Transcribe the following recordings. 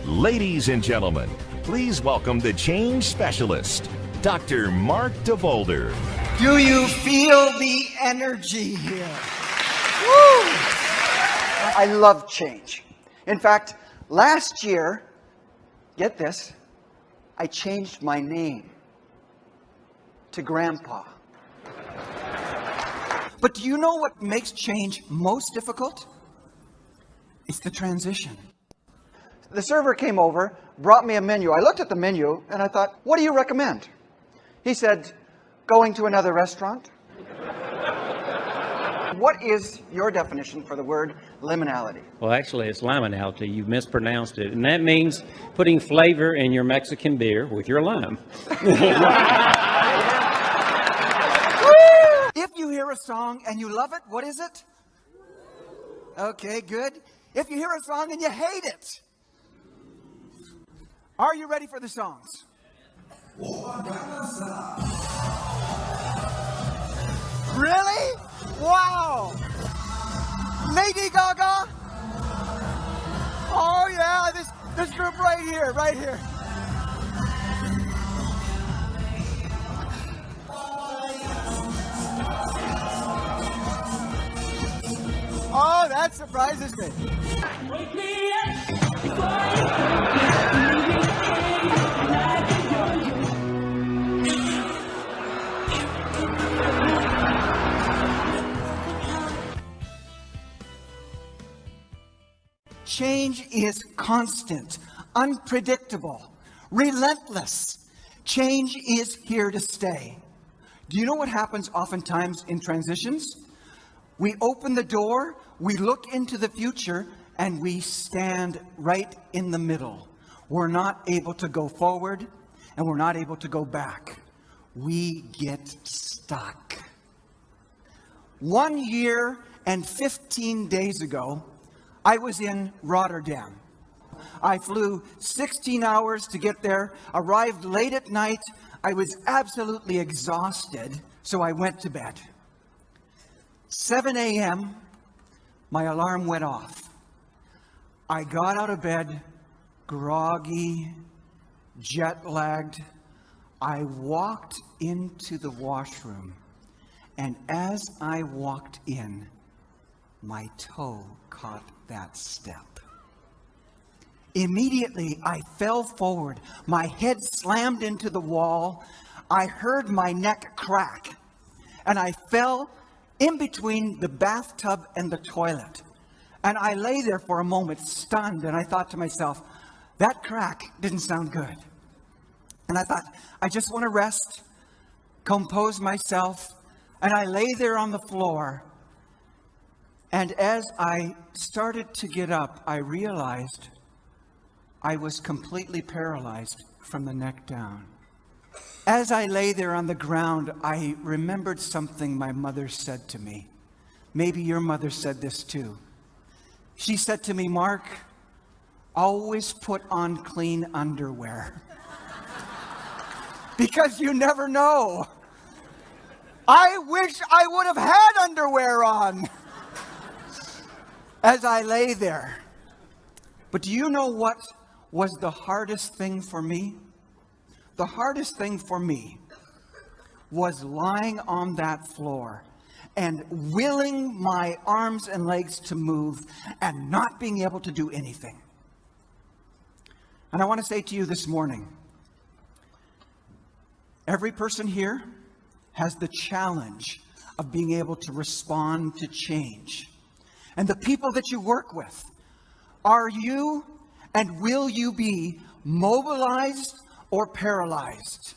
Ladies and gentlemen, please welcome the change specialist, Dr. Mark DeVolder. Do you feel the energy here? Woo! I love change. In fact, last year, get this, I changed my name to Grandpa. But do you know what makes change most difficult? It's the transition. The server came over, brought me a menu. I looked at the menu and I thought, what do you recommend? He said, going to another restaurant. What is your definition for the word liminality? Well, actually, it's liminality. You mispronounced it. And that means putting flavor in your Mexican beer with your lime. If you hear a song and you love it, what is it? Okay, good. If you hear a song and you hate it, are you ready for the songs? Really? Wow! Lady Gaga? Oh yeah, this group right here. Oh, that surprises me. Change is constant, unpredictable, relentless. Change is here to stay. Do you know what happens oftentimes in transitions? We open the door, we look into the future, and we stand right in the middle. We're not able to go forward, and we're not able to go back. We get stuck. 1 year and 15 days ago, I was in Rotterdam. I flew 16 hours to get there, arrived late at night. I was absolutely exhausted, so I went to bed. 7 a.m., my alarm went off. I got out of bed, groggy, jet-lagged. I walked into the washroom, and as I walked in, my toe caught that step. Immediately, I fell forward. My head slammed into the wall. I heard my neck crack, and I fell in between the bathtub and the toilet. And I lay there for a moment, stunned, and I thought to myself, that crack didn't sound good. And I thought, I just want to rest, compose myself, and I lay there on the floor. And as I started to get up, I realized I was completely paralyzed from the neck down. As I lay there on the ground, I remembered something my mother said to me. Maybe your mother said this too. She said to me, Mark, always put on clean underwear. Because you never know. I wish I would have had underwear on as I lay there. But do you know what was the hardest thing for me? The hardest thing for me was lying on that floor and willing my arms and legs to move and not being able to do anything. And I want to say to you this morning, every person here has the challenge of being able to respond to change. And the people that you work with, are you and will you be mobilized or paralyzed?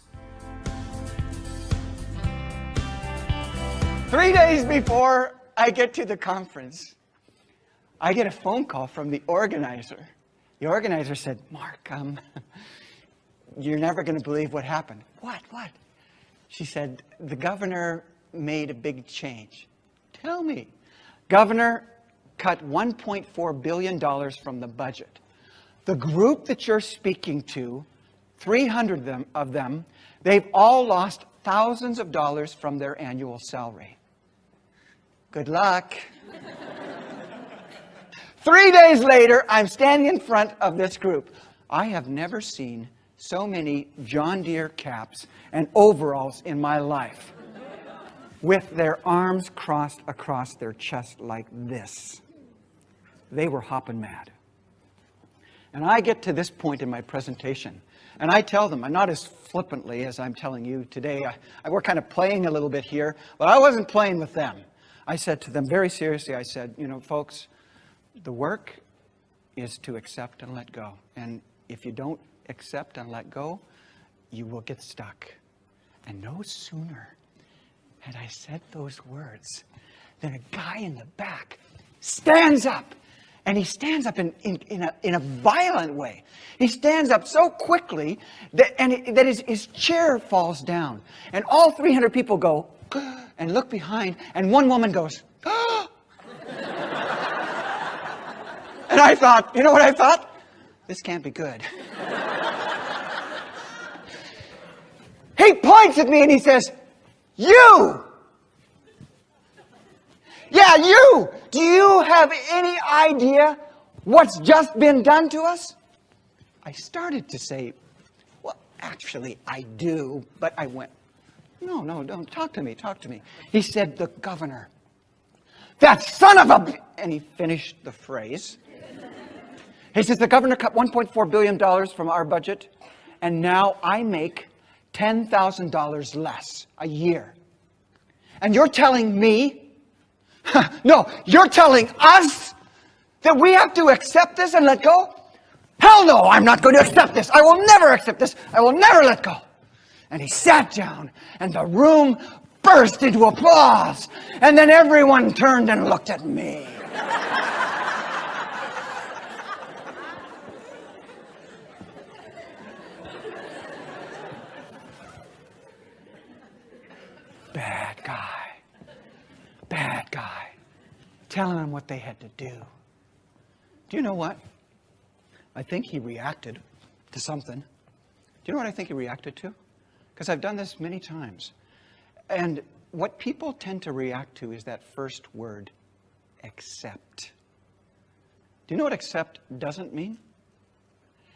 3 days before I get to the conference, I get a phone call from the organizer. The organizer said, Mark, you're never going to believe what happened. What? She said, the governor made a big change. Tell me. Governor cut $1.4 billion from the budget. The group that you're speaking to, 300 of them, they've all lost thousands of dollars from their annual salary. Good luck. 3 days later, I'm standing in front of this group. I have never seen so many John Deere caps and overalls in my life with their arms crossed across their chest like this. They were hopping mad. And I get to this point in my presentation, and I tell them, and not as flippantly as I'm telling you today, we're kind of playing a little bit here, but I wasn't playing with them. I said to them very seriously, I said, you know, folks, the work is to accept and let go. And if you don't accept and let go, you will get stuck. And no sooner had I said those words than a guy in the back stands up. And he stands up in a violent way. He stands up so quickly that his chair falls down. And all 300 people go and look behind, and one woman goes, and I thought, you know what I thought? This can't be good. He points at me and he says, you! Yeah, you! Do you have any idea what's just been done to us? I started to say, well, actually, I do. But I went, no, don't talk to me, talk to me. He said, the governor. That son of a... And he finished the phrase. He says, the governor cut $1.4 billion from our budget, and now I make $10,000 less a year. And you're telling me... No, you're telling us that we have to accept this and let go? Hell no, I'm not going to accept this. I will never accept this. I will never let go. And he sat down, and the room burst into applause. And then everyone turned and looked at me. Bad guy. Bad guy. Telling them what they had to do. Do you know what? I think he reacted to something. Do you know what I think he reacted to? Because I've done this many times. And what people tend to react to is that first word, accept. Do you know what accept doesn't mean?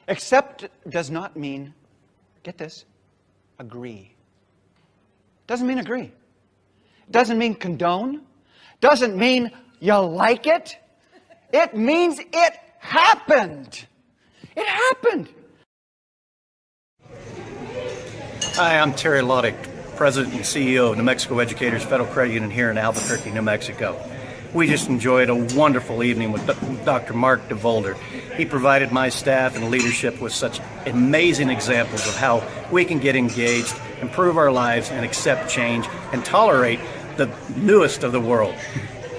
Accept does not mean, get this, agree. Doesn't mean agree. Doesn't mean condone. Doesn't mean you like it. It means it happened. It happened. Hi, I'm Terry Loddick, President and CEO of New Mexico Educators Federal Credit Union here in Albuquerque, New Mexico. We just enjoyed a wonderful evening with Dr. Mark DeVolder. He provided my staff and leadership with such amazing examples of how we can get engaged, improve our lives, and accept change, and tolerate the newest of the world.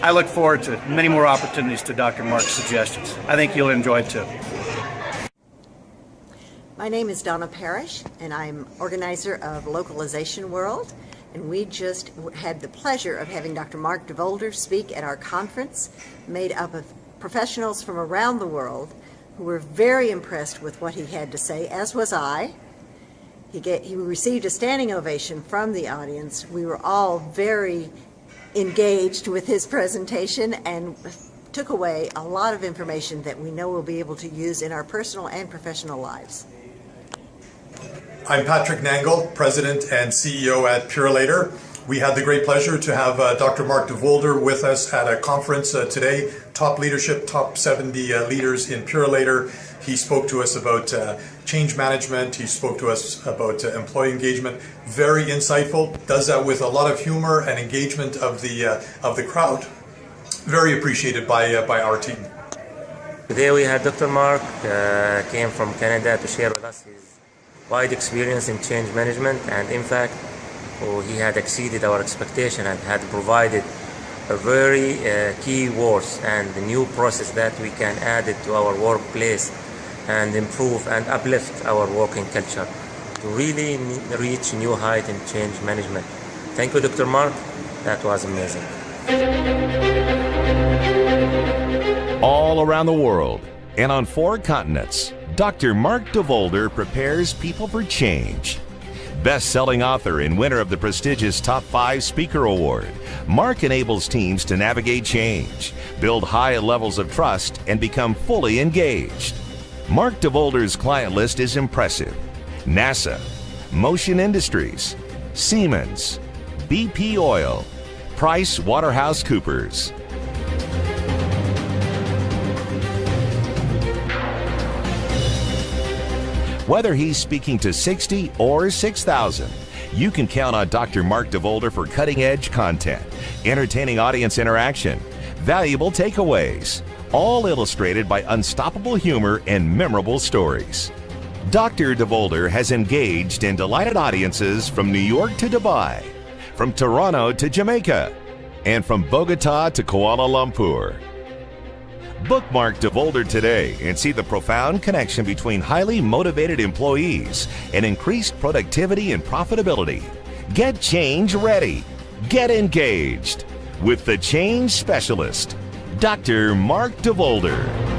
I look forward to many more opportunities to Dr. Mark's suggestions. I think you'll enjoy it too. My name is Donna Parrish, and I'm organizer of Localization World. And we just had the pleasure of having Dr. Mark DeVolder speak at our conference, made up of professionals from around the world who were very impressed with what he had to say, as was I. He received a standing ovation from the audience. We were all very engaged with his presentation and took away a lot of information that we know we'll be able to use in our personal and professional lives. I'm Patrick Nangle, President and CEO at Purelator. We had the great pleasure to have Dr. Mark DeVolder with us at a conference today, top leadership, top 70 leaders in Purelator. He spoke to us about change management. He spoke to us about employee engagement. Very insightful. Does that with a lot of humor and engagement of the crowd. Very appreciated by our team. Today we had Dr. Mark came from Canada to share with us his wide experience in change management, and in fact he had exceeded our expectation and had provided a very key words and the new process that we can add it to our workplace and improve and uplift our working culture to really reach new height in change management. Thank you, Dr. Mark. That was amazing. All around the world and on 4 continents, Dr. Mark DeVolder prepares people for change. Best-selling author and winner of the prestigious Top 5 Speaker Award, Mark enables teams to navigate change, build high levels of trust, and become fully engaged. Mark DeVolder's client list is impressive. NASA, Motion Industries, Siemens, BP Oil, Price Waterhouse Coopers. Whether he's speaking to 60 or 6,000, you can count on Dr. Mark DeVolder for cutting-edge content, entertaining audience interaction, valuable takeaways, all illustrated by unstoppable humor and memorable stories. Dr. DeVolder has engaged and delighted audiences from New York to Dubai, from Toronto to Jamaica, and from Bogota to Kuala Lumpur. Bookmark DeVolder today and see the profound connection between highly motivated employees and increased productivity and profitability. Get change ready. Get engaged with the change specialist, Dr. Mark DeVolder.